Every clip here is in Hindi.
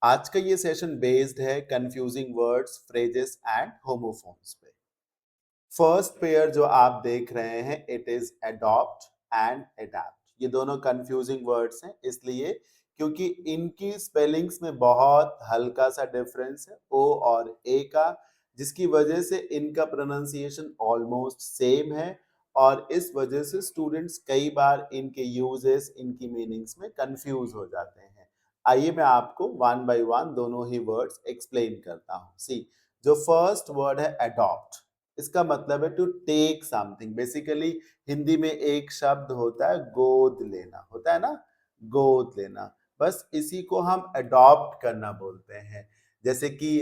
आज का ये सेशन बेस्ड है confusing words, phrases and homophones पे। फर्स्ट पेयर जो आप देख रहे हैं it is adopt and adapt. ये दोनों कंफ्यूजिंग वर्ड्स हैं इसलिए क्योंकि इनकी स्पेलिंग्स में बहुत हल्का सा डिफरेंस है ओ और ए का, जिसकी वजह से इनका प्रोनाउंसिएशन ऑलमोस्ट सेम है और इस वजह से स्टूडेंट्स कई बार इनके यूजेस, इनकी मीनिंग्स में कंफ्यूज हो जाते हैं। आइए मैं आपको वन बाय वन दोनों ही वर्ड्स एक्सप्लेन करता हूँ। सी, जो फर्स्ट वर्ड है अडॉप्ट, इसका मतलब है to take something. Basically Hindi में एक शब्द होता है गोद लेना, होता है ना, गोद लेना। बस इसी को हम अडॉप्ट करना बोलते हैं। जैसे कि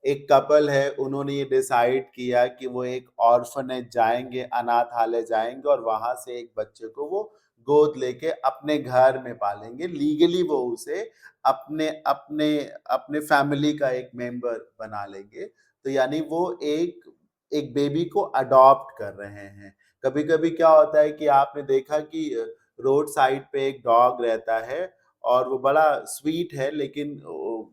एक कपल है, उन्होंने ये डिसाइड किया कि वो एक ऑर्फनेज जाएंगे, अनाथालय जाएंगे और वहां से एक बच्चे को वो गोद लेके अपने घर में पालेंगे। लीगली वो उसे अपने अपने अपने फैमिली का एक मेंबर बना लेंगे। तो यानी वो एक एक बेबी को अडॉप्ट कर रहे हैं। कभी-कभी क्या होता है कि आपने देखा कि रोड साइड पे एक डॉग रहता है और वो बड़ा स्वीट है, लेकिन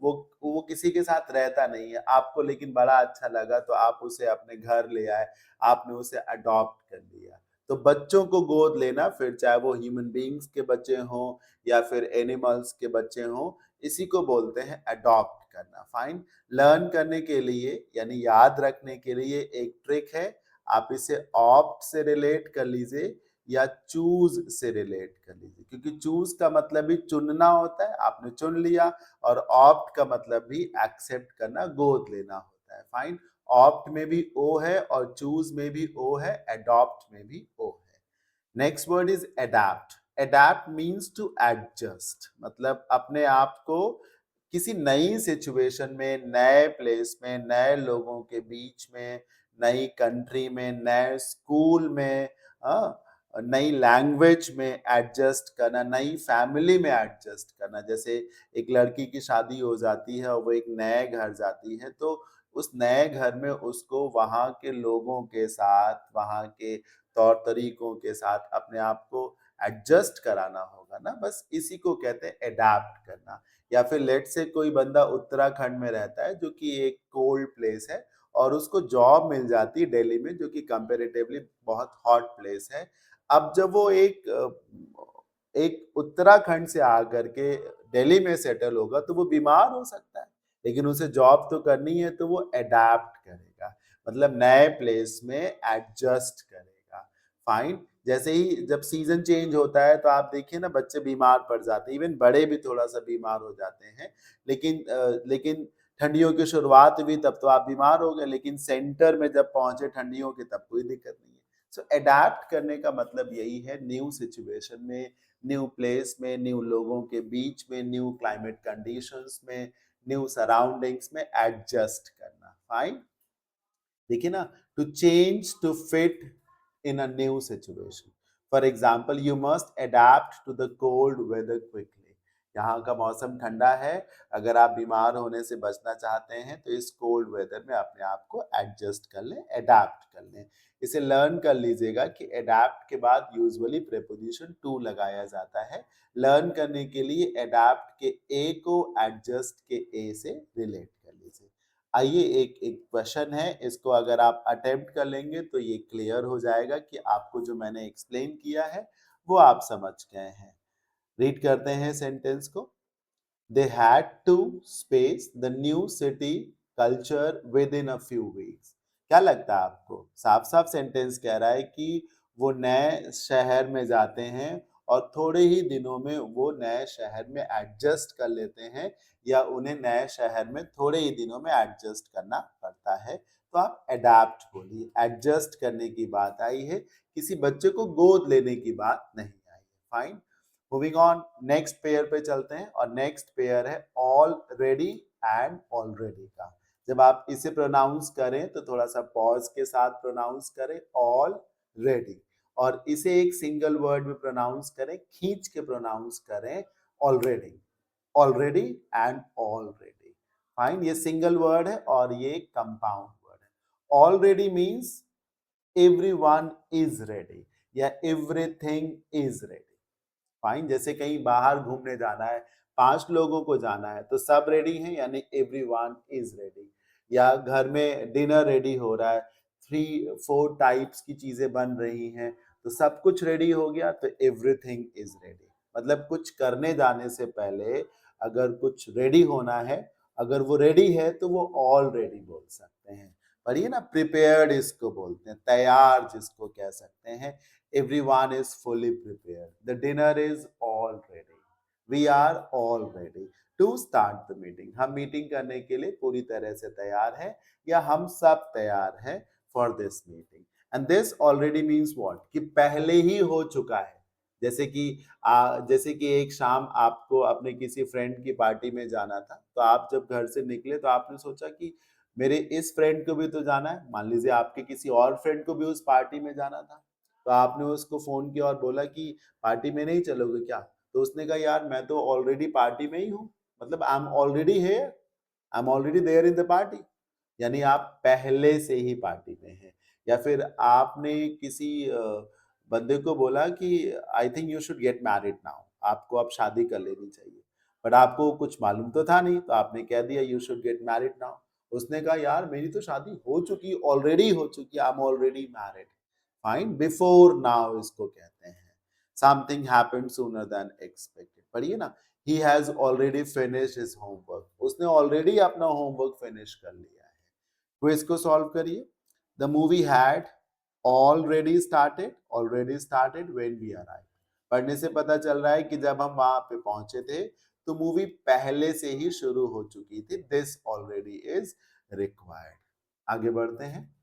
वो किसी के साथ रहता नहीं है। आपको लेकिन बड़ा अच्छा लगा तो आप उसे अपने घर ले आए, आपने उसे अडॉप्ट कर लिया। तो बच्चों को गोद लेना, फिर चाहे वो ह्यूमन बीइंग्स के बच्चे हों या फिर एनिमल्स के बच्चे हों, इसी को बोलते हैं अडॉप्ट करना। फाइन। लर्न करने के लिए यानी याद रखने के लिए एक ट्रिक है। आप इसे ऑप्ट से रिलेट कर लीजिए या चूज से रिलेट कर लीजिए, क्योंकि चूज का मतलब भी चुनना होता है, आपने चुन लिया, और ऑप्ट का मतलब भी एक्सेप्ट करना, गोद लेना होता है। फाइन। ऑप्ट में भी ओ है और चूज में भी ओ है, अडॉप्ट में भी ओ है। Next word is adapt. Adapt means to adjust, मतलब अपने आप को किसी नई सिचुएशन में, नए प्लेस में, नए लोगों के बीच में, नई कंट्री में, नए स्कूल में, नई लैंग्वेज में एडजस्ट करना, नई फैमिली में एडजस्ट करना। जैसे एक लड़की की शादी हो जाती है और वो एक नए घर जाती है, तो उस नए घर में उसको वहाँ के लोगों के साथ, वहाँ के तौर तरीकों के साथ अपने आप को एडजस्ट कराना होगा ना। बस इसी को कहते हैं एडाप्ट करना। या फिर लेट से कोई बंदा उत्तराखंड में रहता है जो कि एक कोल्ड प्लेस है और उसको जॉब मिल जाती है दिल्ली में, जो कि कंपैरेटिवली बहुत हॉट प्लेस है। अब जब वो एक उत्तराखंड से आकर के दिल्ली में सेटल होगा तो वो बीमार हो सकता है, लेकिन उसे जॉब तो करनी है तो वो अडैप्ट करेगा, मतलब नए प्लेस में एडजस्ट करेगा। फाइन। जैसे ही जब सीजन चेंज होता है तो आप देखिए ना, बच्चे बीमार पड़ जाते हैं, इवन बड़े भी थोड़ा सा बीमार हो जाते हैं। लेकिन ठंडियों की शुरुआत हुई तब तो आप बीमार हो गए, लेकिन सेंटर में जब पहुंचे ठंडियों के तब कोई दिक्कत नहीं है। सो अडैप्ट करने का मतलब यही है, न्यू सिचुएशन में, न्यू प्लेस में, न्यू लोगों के बीच में, न्यू क्लाइमेट कंडीशंस में, न्यू सराउंडिंग्स में एडजस्ट करना। फाइन। देखिए ना, to change to fit in a new situation. For example, you must adapt to the cold weather quickly. यहाँ का मौसम ठंडा है, अगर आप बीमार होने से बचना चाहते हैं तो इस कोल्ड वेदर में अपने आप को एडजस्ट कर लें, अडेप्ट कर लें। इसे लर्न कर लीजिएगा कि अडेप्ट के बाद यूजुअली प्रीपोजिशन टू लगाया जाता है। लर्न करने के लिए अडेप्ट के ए को एडजस्ट के ए से रिलेट कर लीजिए। आइए, एक एक क्वेश्चन है, इसको अगर आप अटेम्प्ट कर लेंगे तो ये क्लियर हो जाएगा कि आपको जो मैंने एक्सप्लेन किया है वो आप समझ गए हैं। रीड करते हैं सेंटेंस को। They had to space the new city culture within a few weeks. क्या लगता है आपको? साफ साफ सेंटेंस कह रहा है कि वो नए शहर में जाते हैं और थोड़े ही दिनों में वो नए शहर में एडजस्ट कर लेते हैं, या उन्हें नए शहर में थोड़े ही दिनों में एडजस्ट करना पड़ता है। तो आप अडेप्ट बोलिए, एडजस्ट करने की बात आई है, किसी बच्चे को गोद लेने की बात नहीं आई है। Fine. Moving on, next pair पे चलते हैं और नेक्स्ट पेयर है ऑलरेडी एंड ऑलरेडी का। जब आप इसे प्रोनाउंस करें तो थोड़ा सा पॉज के साथ प्रोनाउंस करें, ऑलरेडी, और इसे एक सिंगल वर्ड में प्रोनाउंस करें, खींच के प्रोनाउंस करें, already. Already and already. Fine. ये सिंगल वर्ड है और ये कंपाउंड वर्ड है। Already means everyone is ready या एवरीथिंग इज रेडी। फाइन, जैसे कहीं बाहर घूमने जाना है, 5 लोगों को जाना है, तो सब रेडी हैं यानी एवरीवन इज रेडी। या घर में डिनर रेडी हो रहा है, 3-4 टाइप्स की चीजें बन रही हैं, तो सब कुछ रेडी हो गया तो एवरीथिंग इज रेडी। मतलब कुछ करने जाने से पहले अगर कुछ रेडी होना है, अगर वो रेडी है तो वो ऑलरेडी बोल सकते हैं। पर ये ना प्रिपेयर्ड इसको बोलते हैं, तैयार जिसको कह सकते हैं। Everyone is fully prepared. The dinner is all ready. We are all ready to start the meeting. हम मीटिंग करने के लिए पूरी तरह से तैयार हैं या हम सब तैयार हैं for this meeting. And this already means what? कि पहले ही हो चुका है। जैसे कि एक शाम आपको अपने किसी फ्रेंड की पार्टी में जाना था, तो आप जब घर से निकले तो आपने सोचा कि मेरे इस फ्रेंड को भी तो जाना है। मान लीजिए आपके किसी और फ्रेंड को भी उस पार्टी में जाना था, तो आपने उसको फोन किया और बोला कि पार्टी में नहीं चलोगे क्या? तो उसने कहा यार मैं तो ऑलरेडी पार्टी में ही हूँ, मतलब I am already here, I am already there in the party. यानी आप पहले से ही पार्टी में हैं। या फिर आपने किसी बंदे को बोला कि I think you should get married now, आपको अब शादी कर लेनी चाहिए, बट आपको कुछ मालूम तो था नहीं, तो आपने कह दिया you should get married now. उसने कहा यार मेरी तो शादी हो चुकी, ऑलरेडी हो चुकी, I am already married. Fine, before now इसको कहते हैं। Something happened sooner than expected. पढ़िए ना, he has already finished his homework, उसने ऑलरेडी अपना होमवर्क फिनिश कर लिया है। क्विज को सॉल्व करिए। The movie had already started when we arrived. पढ़ने से पता चल रहा है कि जब हम वहां पे पहुंचे थे तो मूवी पहले से ही शुरू हो चुकी थी। This already is required. आगे बढ़ते हैं।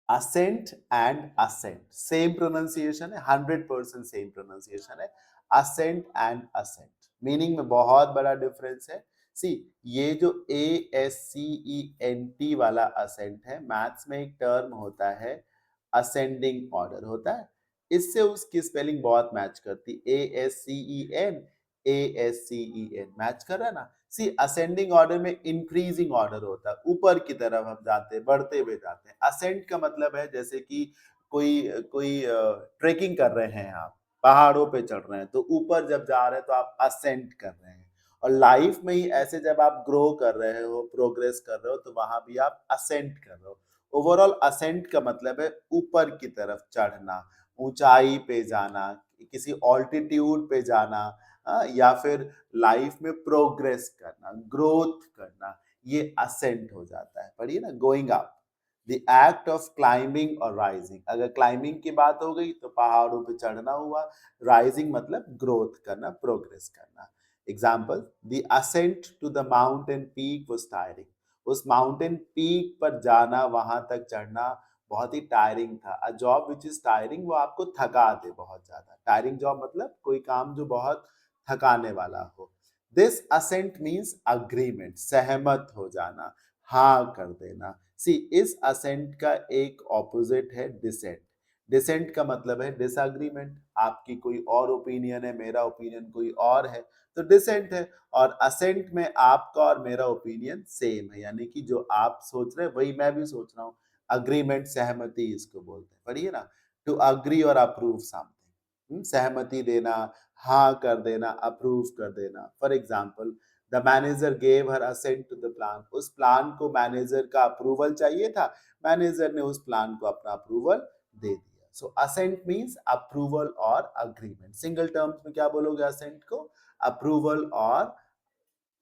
Assent and ascent same pronunciation है, 100% सेम प्रोनाउंसिएशन है। असेंट एंड असेंट मीनिंग में बहुत बड़ा डिफरेंस है। सी, ये जो ASCENT वाला असेंट है, मैथ्स में एक टर्म होता है असेंडिंग ऑर्डर होता है, इससे उसकी स्पेलिंग बहुत मैच करती। ASCEN मैच कर रहा है ना। सी, असेंडिंग ऑर्डर में इंक्रीजिंग ऑर्डर होता है, ऊपर की तरफ हम जाते हैं, बढ़ते हुए जाते हैं। असेंट का मतलब है जैसे कि कोई कोई ट्रेकिंग कर रहे हैं, आप पहाड़ों पे चढ़ रहे हैं, तो ऊपर जब जा रहे हैं तो आप असेंट कर रहे हैं। और लाइफ में ही ऐसे जब आप ग्रो कर रहे हो, प्रोग्रेस कर रहे हो, तो वहां भी आप असेंट कर रहे हो। ओवरऑल असेंट का मतलब है ऊपर की तरफ चढ़ना, ऊंचाई पे जाना, किसी ऑल्टीट्यूड पे जाना, या फिर लाइफ में प्रोग्रेस करना, ग्रोथ करना, ये असेंट हो जाता है। पढ़िए ना, going up, the act of climbing और राइजिंग। अगर क्लाइंबिंग की बात हो गई तो पहाड़ों पे चढ़ना हुआ, राइजिंग मतलब ग्रोथ करना, प्रोग्रेस करना। Example, the ascent to the mountain peak was tiring. उस माउंटेन पीक पर जाना, वहां तक चढ़ना बहुत ही टायरिंग था। A job which is tiring, वो आपको थका दे बहुत ज्यादा। टायरिंग जॉब मतलब कोई काम जो बहुत थकाने वाला हो। दिस असेंट मीन्स अग्रीमेंट, सहमत हो जाना, हाँ कर देना। सी, इस असेंट का एक ऑपोजिट है डिसेंट। डिसेंट का मतलब है डिसएग्रीमेंट, आपकी कोई और ओपिनियन है, मेरा ओपिनियन कोई और है, तो डिसेंट है। और असेंट में आपका और मेरा ओपिनियन सेम है, यानी कि जो आप सोच रहे हैं वही मैं भी सोच रहा हूँ। अग्रीमेंट, सहमति इसको बोलते हैं। पढ़िए ना, टू अग्री और अप्रूव समथिंग, सहमति देना, हाँ कर देना, अप्रूव कर देना। For example, the manager gave her assent to the plan. उस प्लान को मैनेजर का अप्रूवल चाहिए था, मैनेजर ने उस प्लान को अपना अप्रूवल दे दिया। सो असेंट मीन्स अप्रूवल और अग्रीमेंट। सिंगल टर्म्स में क्या बोलोगे असेंट को? अप्रूवल और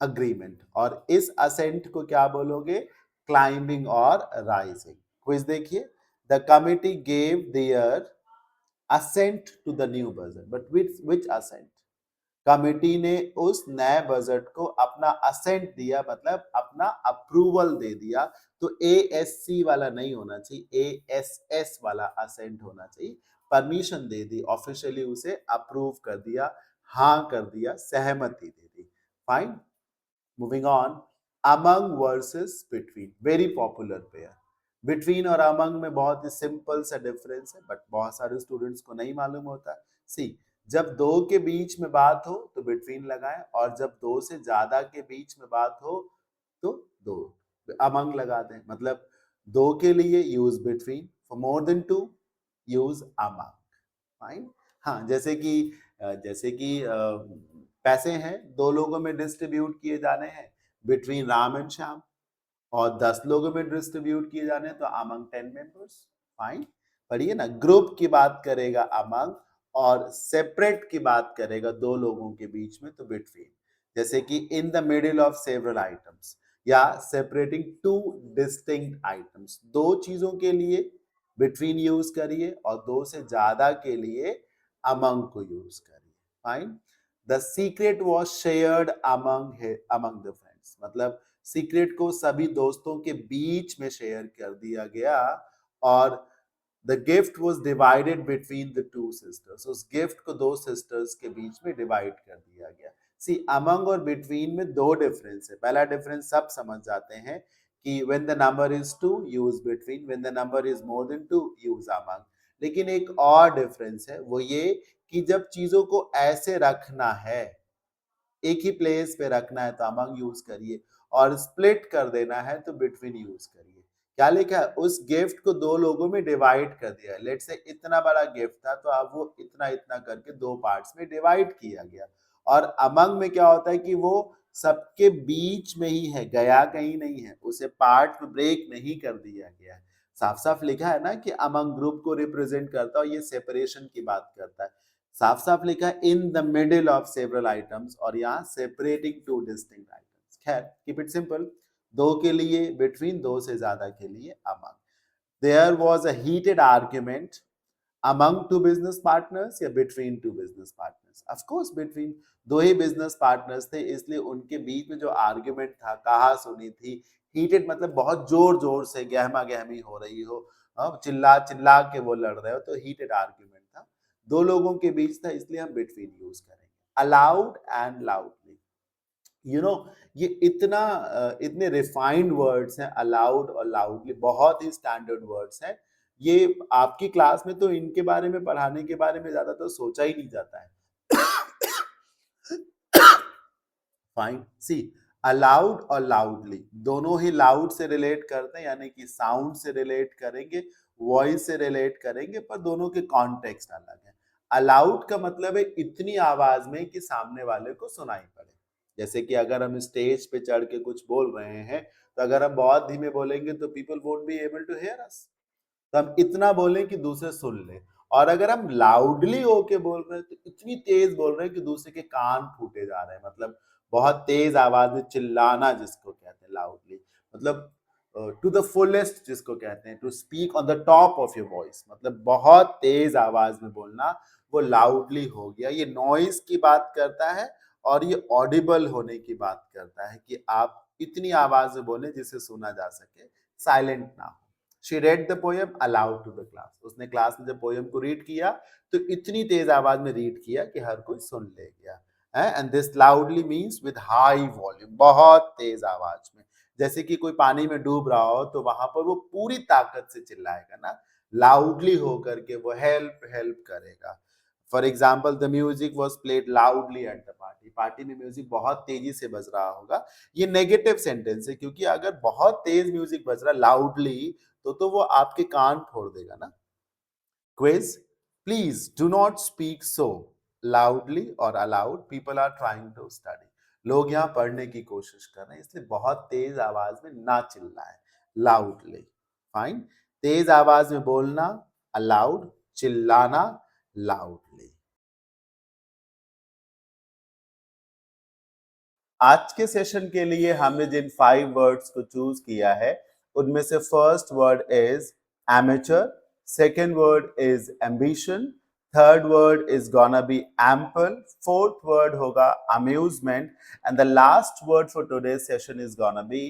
अग्रीमेंट। और इस असेंट को क्या बोलोगे? क्लाइंबिंग और राइजिंग। क्विज देखिए। The committee gave there assent to the new budget, but which assent? Committee ने उस नए बजट को अपना असेंट दिया, मतलब अपना अप्रूवल दे दिया। तो ASC वाला नहीं होना चाहिए, ASS वाला असेंट होना चाहिए। परमिशन दे दी, ऑफिशियली उसे अप्रूव कर दिया, हाँ कर दिया, सहमति दे दी। Fine, moving on. Among versus between, very popular pair. Between और अमंग में बहुत ही सिंपल सा डिफरेंस है, बट बहुत सारे स्टूडेंट्स को नहीं मालूम होता। सी, जब दो के बीच में बात हो तो बिटवीन लगाएं, और जब दो से ज्यादा के बीच में बात हो तो दो अमंग लगा दें। मतलब दो के लिए use between, for more than two use among. Fine. हाँ, जैसे कि जैसे कि पैसे हैं, 2 लोगों में डिस्ट्रीब्यूट किए जाने हैं बिटवीन राम एंड श्याम, और 10 लोगों में डिस्ट्रीब्यूट किए जाने हैं तो अमंग 10 मेंबर्स। फाइन, पढ़िए ना, ग्रुप की बात करेगा अमंग, और सेपरेट की बात करेगा 2 लोगों के बीच में तो बिटवीन। जैसे कि इन the middle of several items, या सेपरेटिंग टू डिस्टिंक्ट आइटम्स, 2 चीजों के लिए बिटवीन यूज करिए और 2 से ज्यादा के लिए अमंग को यूज करिए। Fine, the secret was shared among the friends, मतलब सीक्रेट को सभी दोस्तों के बीच में शेयर कर दिया गया, और the gift was divided between the two sisters, उस गिफ्ट को 2 सिस्टर्स के बीच में डिवाइड कर दिया गया। सी, अमंग और बिटवीन में 2 डिफरेंस है। पहला डिफरेंस सब समझ जाते हैं कि when the number is 2 use between, when the number is more then 2 use among. लेकिन एक और डिफरेंस है, वो ये कि जब चीजों को ऐसे रखना है, एक ही प्लेस पे रखना है तो अमंग यूज करिए, और स्प्लिट कर देना है तो बिटवीन यूज करिए। क्या लिखा है, उस गिफ्ट को 2 लोगों में डिवाइड कर दिया। लेट से इतना बड़ा गिफ्ट था तो अब वो इतना इतना करके 2 पार्ट्स में डिवाइड किया गया, और अमंग में क्या होता है कि वो सबके बीच में ही है, गया कहीं नहीं है, उसे पार्ट में ब्रेक नहीं कर दिया गया है। साफ साफ लिखा है ना कि अमंग ग्रुप को रिप्रेजेंट करता है, और ये सेपरेशन की बात करता है। साफ साफ लिखा है in the middle of several items, और यहाँ सेपरेटिंग टू डिस्टिंक्ट आइटम्स। खैर, कीप इट सिंपल, 2 के लिए बिटवीन, 2 से ज्यादा के लिए among. There was a heated argument among 2 business partners या between 2 business partners? Of course between, 2 ही बिजनेस पार्टनर्स थे, इसलिए उनके बीच में जो आर्ग्यूमेंट था, कहा सुनी थी, हीटेड मतलब बहुत जोर जोर से गहमा गहमी हो रही हो, चिल्ला चिल्ला के वो लड़ रहे हो, तो हीटेड आर्ग्यूमेंट था, 2 लोगों के बीच था, इसलिए हम बिटवीन यूज करेंगे। Allowed and loudly, you know, ये इतने रिफाइंड वर्ड्स हैं, अलाउड और लाउडली, बहुत ही स्टैंडर्ड वर्ड्स हैं। ये आपकी क्लास में तो इनके बारे में, पढ़ाने के बारे में ज्यादा तो सोचा ही नहीं जाता है। फाइन, सी, अलाउड और लाउडली दोनों ही लाउड से रिलेट करते हैं, यानी कि साउंड से रिलेट करेंगे, वॉइस से रिलेट करेंगे, पर दोनों के कॉन्टेक्स्ट अलग है। अलाउड का मतलब है इतनी आवाज में कि सामने वाले को सुनाई पड़े। जैसे कि अगर हम स्टेज पे चढ़ के कुछ बोल रहे हैं, तो अगर हम बहुत धीमे बोलेंगे तो people won't be able to hear us, तो हम इतना बोलें कि दूसरे सुन ले। और अगर हम लाउडली होके बोल रहे हैं तो इतनी तेज बोल रहे हैं कि दूसरे के कान फूटे जा रहे हैं, मतलब बहुत तेज आवाज में चिल्लाना जिसको कहते हैं लाउडली, मतलब टू द फुलेस्ट जिसको कहते हैं, to speak on the top of your voice, मतलब बहुत तेज आवाज में बोलना, वो लाउडली हो गया। ये नॉइज की बात करता है, और ये ऑडिबल होने की बात करता है कि आप इतनी आवाज में बोले जिसे सुना जा सके, साइलेंट ना हो। She read the poem aloud to the class. उसने क्लास में जब पोएम को रीड किया तो इतनी तेज आवाज में रीड किया कि हर कोई सुन ले गया। And this loudly means with high volume, बहुत तेज आवाज में। जैसे कि कोई पानी में डूब रहा हो तो वहां पर वो पूरी ताकत से चिल्लाएगा ना, लाउडली होकर के वो हेल्प हेल्प करेगा। For example, the music was played loudly at the party, party में म्यूजिक बहुत तेजी से बज रहा होगा। ये नेगेटिव सेंटेंस है, क्योंकि अगर बहुत तेज म्यूजिक बज रहा लाउडली तो वो आपके कान फोड़ देगा ना। Quiz, please do not speak so loudly और aloud, people are trying to study, लोग यहाँ पढ़ने की कोशिश कर रहे हैं, इसलिए बहुत तेज आवाज में ना चिल्लाएं, लाउडली। फाइन, तेज आवाज में बोलना अलाउड, चिल्लाना लाउडली। आज के सेशन के लिए हमने जिन 5 वर्ड्स को चूज किया है, उनमें से first word is amateur, second word is ambition, third word is gonna be ample, fourth word होगा amusement, and the last word for today's session is gonna be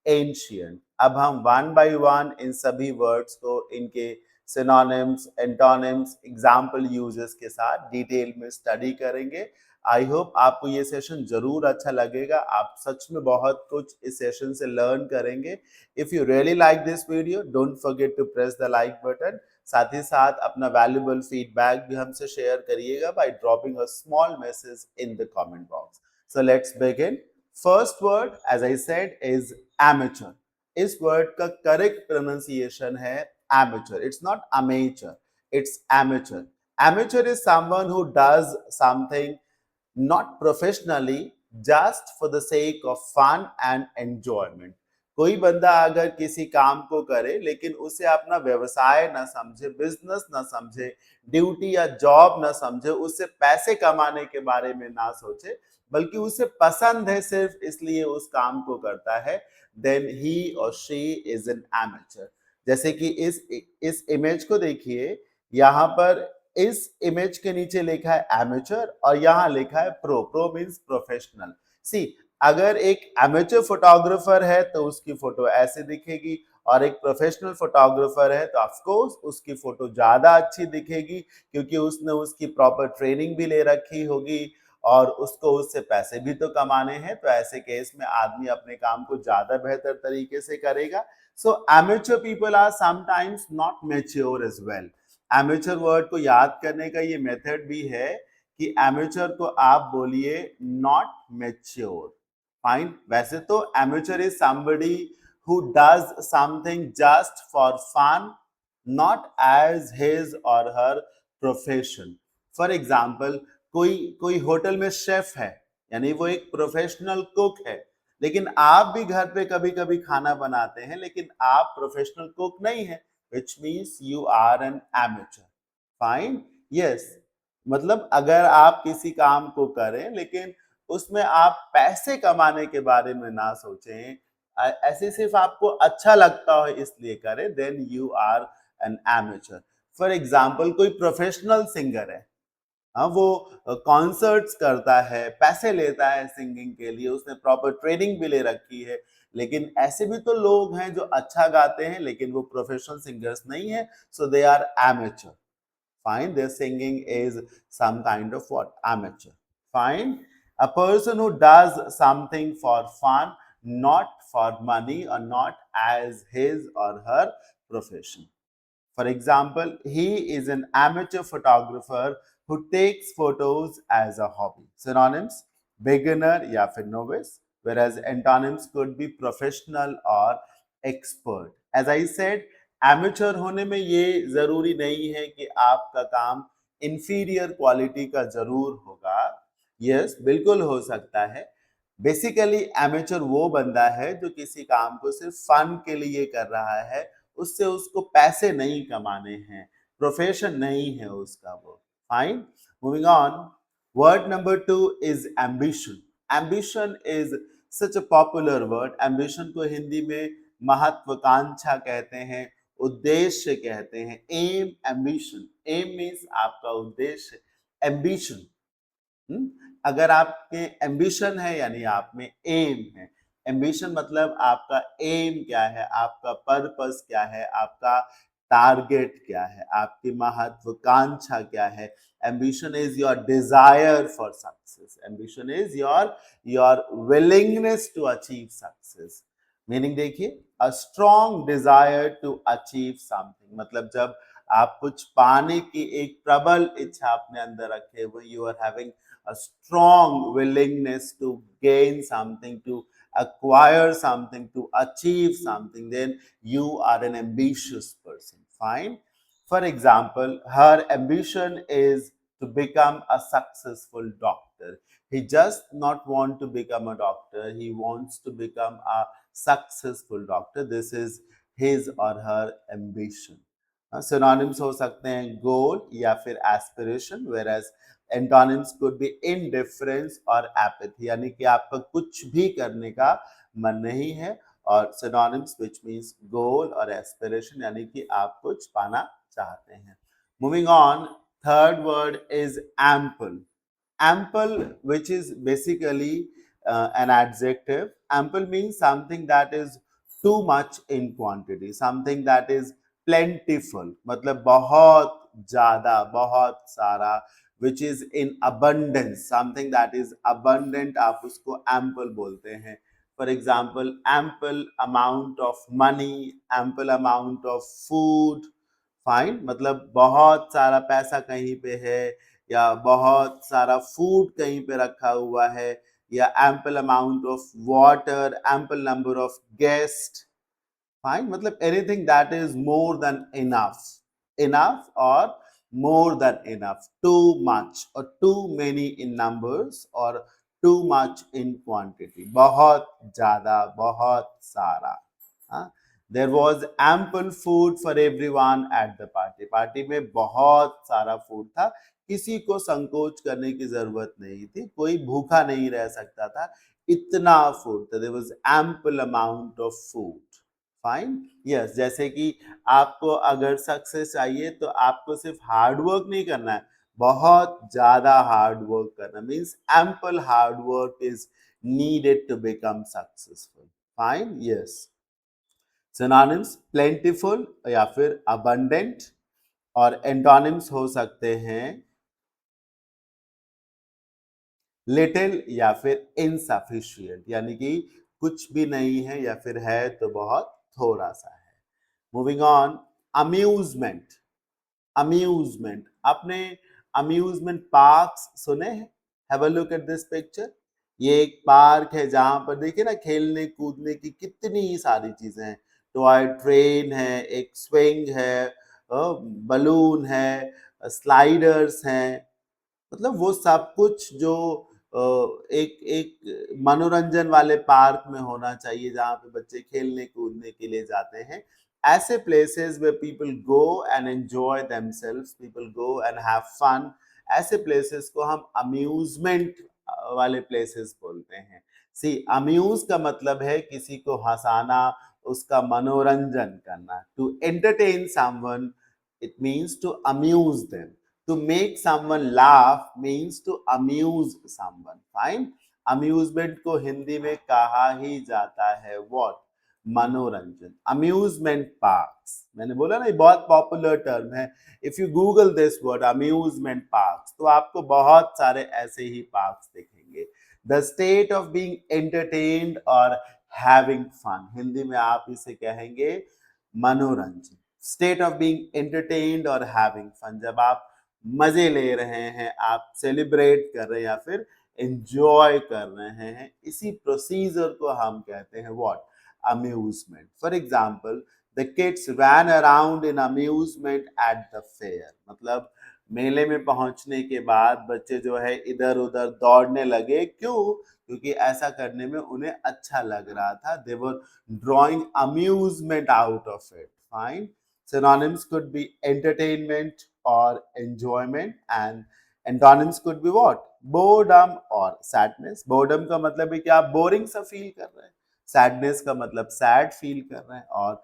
ancient. अब हम वन बाय वन इन सभी वर्ड्स को इनके synonyms, antonyms, example uses के साथ डिटेल में स्टडी करेंगे। आई होप आपको ये सेशन जरूर अच्छा लगेगा, आप सच में बहुत कुछ इस सेशन से लर्न करेंगे। If you really like this video, don't forget to press the like button. साथ ही साथ अपना वैल्यूएबल फीडबैक भी हमसे शेयर करिएगा by dropping a small message in the comment box. So let's begin. First word, as I said, is amateur. इस वर्ड का करेक्ट प्रोनाउंसिएशन है amateur, it's not amateur, it's amateur. Amateur is someone who does something not professionally, just for the sake of fun and enjoyment. कोई बंदा अगर किसी काम को करे लेकिन उसे अपना व्यवसाय ना समझे, बिजनेस ना समझे, ड्यूटी या जॉब ना समझे, उससे पैसे कमाने के बारे में ना सोचे, बल्कि उसे पसंद है सिर्फ इसलिए उस काम को करता है, देन ही और शी इज एन एमेचर। जैसे कि इस इमेज को देखिए, यहाँ पर इस इमेज के नीचे लिखा है एमेचर और यहाँ लिखा है pro. Pro means professional. See, अगर एक एमेचर फोटोग्राफर है तो उसकी फोटो ऐसे दिखेगी, और एक प्रोफेशनल फोटोग्राफर है तो ऑफ कोर्स उसकी फोटो ज्यादा अच्छी दिखेगी, क्योंकि उसने उसकी प्रॉपर ट्रेनिंग भी ले रखी होगी और उसको उससे पैसे भी तो कमाने हैं। तो ऐसे केस में आदमी अपने काम को ज्यादा बेहतर तरीके से करेगा। So amateur people are sometimes not mature as well. Amateur word को याद करने का ये मेथड भी है कि एमेचर को आप बोलिए नॉट मैच्योर। फाइन। वैसे तो amateur is somebody who does something just for fun, not as his or her profession. For example, कोई कोई होटल में शेफ है, यानी वो एक प्रोफेशनल कुक है, लेकिन आप भी घर पे कभी कभी खाना बनाते हैं, लेकिन आप प्रोफेशनल कुक नहीं है, which means you are an amateur. Fine? Yes. मतलब अगर आप किसी काम को करें लेकिन उसमें आप पैसे कमाने के बारे में ना सोचें, ऐसे सिर्फ आपको अच्छा लगता हो इसलिए करें, then you are an amateur. For example, कोई प्रोफेशनल सिंगर है, हाँ, वो कॉन्सर्ट्स करता है, पैसे लेता है सिंगिंग के लिए, उसने प्रॉपर ट्रेनिंग भी ले रखी है, लेकिन ऐसे भी तो लोग हैं जो अच्छा गाते हैं लेकिन वो प्रोफेशनल सिंगर्स नहीं है, so they are amateur. Fine, their singing is some kind of what? Amateur. Fine. A person who does something for fun, not for money or not as his or her profession. For example, he is an amateur photographer who takes photos as a hobby. Synonyms: beginner या फिर novice, whereas antonyms could be professional or expert. As I said, amateur होने में ये जरूरी नहीं है कि आपका काम inferior क्वालिटी का जरूर होगा। यस, बिल्कुल हो सकता है। बेसिकली एमेचर वो बंदा है जो किसी काम को सिर्फ फन के लिए कर रहा है, उससे उसको पैसे नहीं कमाने हैं, प्रोफेशन नहीं है उसका वो। Fine. Moving on, word number 2 is ambition. Ambition is such a popular word. Ambition को हिंदी में महत्वाकांक्षा कहते हैं, उद्देश्य कहते हैं। M, ambition. एम मीन्स आपका उद्देश्य, एम्बिशन। अगर आपके एम्बिशन है यानी आप में एम है। एम्बिशन मतलब आपका एम क्या है, आपका पर्पस क्या है, आपका टारगेट क्या है, आपकी महत्वाकांक्षा क्या है। Ambition is your desire for success. Ambition is your willingness to achieve success. Meaning देखिए, a strong desire to achieve something, मतलब जब आप कुछ पाने की एक प्रबल इच्छा अपने अंदर रखे हुए, you are having a strong willingness to gain something, to acquire something, to achieve something, then you are an ambitious person. Fine. For example, her ambition is to become a successful doctor. He just not want to become a doctor, he wants to become a successful doctor. This is his or her ambition. Synonyms हो सकते हैं goal या फिर aspiration, whereas antonyms could be indifference और एपैथी, यानी कि आपका कुछ भी करने का मन नहीं है, और सिनोनिम्स व्हिच मींस गोल और एस्पिरेशन, यानी कि आप कुछ पाना चाहते हैं। Moving on, third word is ample. Ample, which is basically an adjective. Ample means something that is too much in quantity, something that is plentiful, मतलब बहुत ज्यादा, बहुत सारा, which is in abundance, something that is abundant, आप उसको ample बोलते हैं। For example, ample amount of money, ample amount of food. Fine, मतलब बहुत सारा पैसा कहीं पे है, या बहुत सारा फूड कहीं पे रखा हुआ है, या ample amount of water, ample number of guests. Fine, मतलब anything that is more than enough. Enough और more than enough, too much or too many in numbers or too much in quantity. बहुत ज़्यादा, बहुत सारा. हाँ? There was ample food for everyone at the party. Party में बहुत सारा फूड था. किसी को संकोच करने की जरूरत नहीं थी. कोई भूखा नहीं रह सकता था. इतना फूड था. There was ample amount of food. Fine. Yes, जैसे कि आपको अगर सक्सेस चाहिए तो आपको सिर्फ हार्ड वर्क नहीं करना है, बहुत ज्यादा हार्ड वर्क करना. Means ample hard work is needed to become successful. Fine. Yes. Synonyms plentiful या फिर अबंडेंट, और एंटोनिम्स हो सकते हैं लिटिल या फिर इनसफिशिएंट, यानी कि कुछ भी नहीं है या फिर है तो बहुत थोड़ा सा है. Moving on. अम्यूजमेंट. अम्यूजमेंट, आपने अम्यूजमेंट पार्क्स सुने हैं? Have a look at this picture. ये एक पार्क है जहां पर देखिए ना, खेलने कूदने की कितनी सारी चीजें हैं. टॉय ट्रेन है, एक स्विंग है, बलून है, स्लाइडर्स हैं. मतलब वो सब कुछ जो एक एक मनोरंजन वाले पार्क में होना चाहिए जहां पे बच्चे खेलने कूदने के लिए जाते हैं. ऐसे places where people go and enjoy themselves, people go and have fun, ऐसे places को हम amusement वाले places बोलते हैं. See, amuse का मतलब है किसी को हंसाना, उसका मनोरंजन करना. To entertain someone, it means to amuse them. To make someone laugh means to amuse someone. Fine. Amusement को हिंदी में कहा ही जाता है what? मनोरंजन. अम्यूजमेंट पार्क्स, मैंने बोला ना ये बहुत पॉपुलर टर्म है. If you Google this word amusement parks तो आपको बहुत सारे ऐसे ही पार्क्स दिखेंगे. The state of being entertained और हैविंग फन, हिंदी में आप इसे कहेंगे मनोरंजन. स्टेट ऑफ बीइंग एंटरटेन्ड और हैविंग फन, जब आप मजे ले रहे हैं, आप सेलिब्रेट कर रहे हैं या फिर एंजॉय कर रहे हैं, इसी प्रोसीजर को हम कहते हैं what? amusement. For example, the kids ran around in amusement at the fair. मतलब मेले में पहुंचने के बाद बच्चे जो है इधर उधर दौड़ने लगे. क्यों? क्योंकि ऐसा करने में उन्हें अच्छा लग रहा था. They were drawing amusement out of it. Fine. Synonyms could be entertainment or enjoyment, and antonyms could be what? Boredom or sadness. Boredom का मतलब है कि आप बोरिंग सा फील कर रहे हैं. सैडनेस का मतलब सैड फील कर रहे हैं. और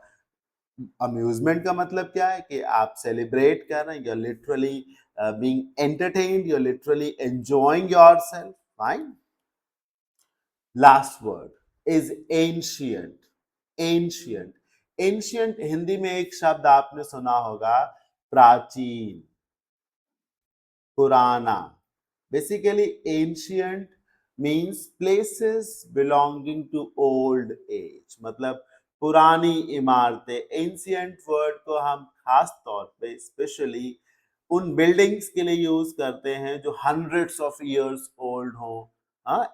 अम्यूजमेंट का मतलब क्या है कि आप सेलिब्रेट कर रहे हैं. You are literally being entertained, you are literally enjoying yourself. Fine. Last word is ancient. Ancient. Ancient Hindi में एक शब्द आपने सुना होगा, प्राचीन, पुराना. Basically ancient means places belonging to old age, मतलब पुरानी इमारतें. एंशिएंट वर्ड को हम खास तौर पे स्पेशली उन बिल्डिंग्स के लिए यूज करते हैं जो हंड्रेड्स ऑफ इयर्स ओल्ड हो.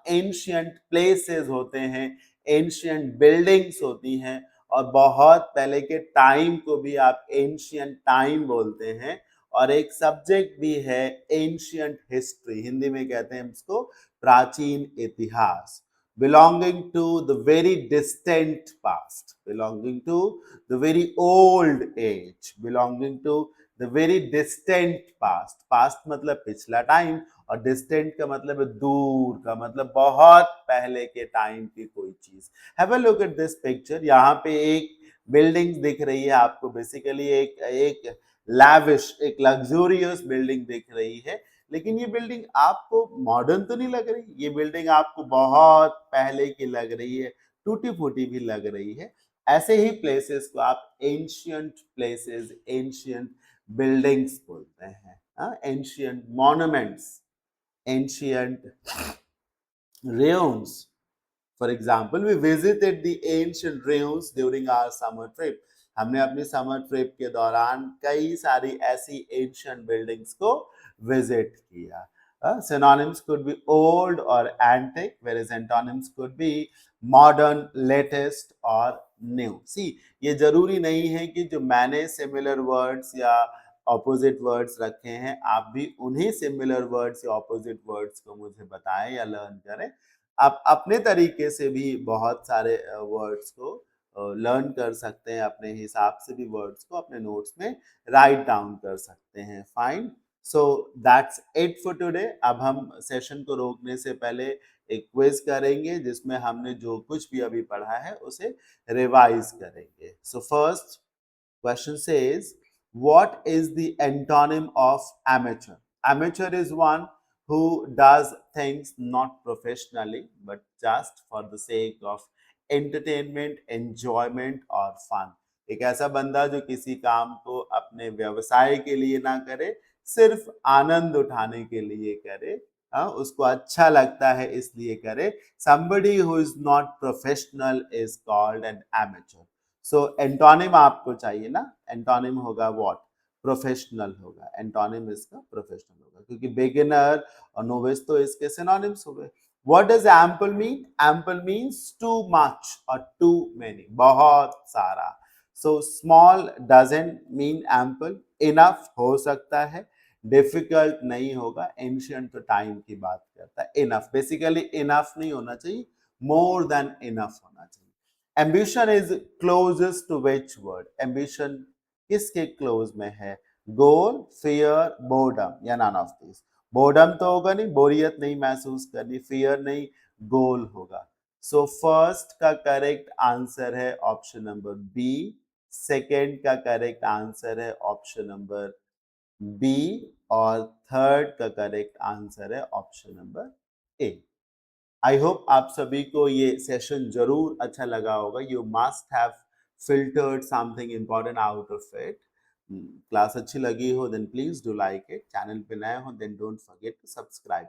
एंशिएंट प्लेसेस होते हैं, एंशिएंट बिल्डिंग्स होती हैं, और बहुत पहले के टाइम को भी आप एंशिएंट टाइम बोलते हैं. और एक सब्जेक्ट भी है एंशिएंट हिस्ट्री, हिंदी में कहते हैं इसको प्राचीन इतिहास. belonging to the very distant past, belonging to the very old age, belonging to the very distant past. past मतलब पिछला टाइम, और distant का मतलब है दूर का, मतलब बहुत पहले के टाइम की कोई चीज. have a look at this picture. यहाँ पे एक बिल्डिंग दिख रही है आपको. बेसिकली एक लैविश, एक लग्जूरियस बिल्डिंग दिख रही है. लेकिन ये बिल्डिंग आपको मॉडर्न तो नहीं लग रही. ये बिल्डिंग आपको बहुत पहले की लग रही है, टूटी फूटी भी लग रही है. ऐसे ही प्लेसेस को आप एंशिएंट प्लेसेस, एंशिएंट बिल्डिंग्स बोलते हैं. Ancient monuments, ancient ruins. For example, we visited the ancient ruins during our summer trip. हमने अपनी समर ट्रिप के दौरान कई सारी ऐसी एंशिएंट बिल्डिंग्स को विजिट किया. Synonyms could be old or antique, whereas antonyms could be modern, latest और new. See, ये जरूरी नहीं है कि जो मैंने सिमिलर वर्ड्स या ऑपोजिट वर्ड्स रखे हैं, आप भी उन्हीं सिमिलर वर्ड्स या ऑपोजिट वर्ड्स को मुझे बताएं या लर्न करें। आप अपने तरीके से भी बहुत सारे वर्ड्स को लर्न कर सकते हैं, अपने हिसाब से भी वर्ड्स को अपने नोट्स में राइट डाउन कर सकते हैं। Fine, so that's it for today. अब हम सेशन को रोकने से पहले एक क्विज करेंगे जिसमें हमने जो कुछ भी अभी पढ़ा है उसे रिवाइज करेंगे। So first question says, what is the antonym of amateur? Amateur is one who does things not professionally but just for the sake of entertainment, enjoyment और fun. एक ऐसा बंदा जो किसी काम को अपने व्यवसाय के लिए ना करे, सिर्फ आनंद उठाने के लिए करे, उसको अच्छा लगता है इसलिए करे। Somebody who is not professional is called an amateur. So antonym आपको चाहिए ना, एंटोनिम होगा व्हाट, प्रोफेशनल होगा, एंटोनिम इसका प्रोफेशनल होगा, क्योंकि बिगिनर और नोविस तो इसके सिनोनिम्स हो गए। What does ample mean? Ample means too much और टू मेनी, बहुत सारा। So small doesn't mean ample, enough हो सकता है, डिफिकल्ट नहीं होगा, एंशिएंट तो टाइम की बात करता है। इनफ, बेसिकली इनफ नहीं होना चाहिए, मोर देन इनफ होना चाहिए। Ambition is closest to which word? Ambition किसके क्लोज में है? गोल, फियर, बोर्डम या नन ऑफ दिस? बोर्डम तो होगा नहीं, बोरियत नहीं महसूस करनी, फियर नहीं, गोल होगा। सो फर्स्ट का करेक्ट आंसर है ऑप्शन नंबर बी, सेकेंड का करेक्ट आंसर है ऑप्शन नंबर बी और थर्ड का करेक्ट आंसर है option number A. I hope आप सभी को ये सेशन जरूर अच्छा लगा होगा। You must have filtered something important out of it. Class अच्छी लगी हो then please do like it, channel पे नए हो then don't forget to subscribe.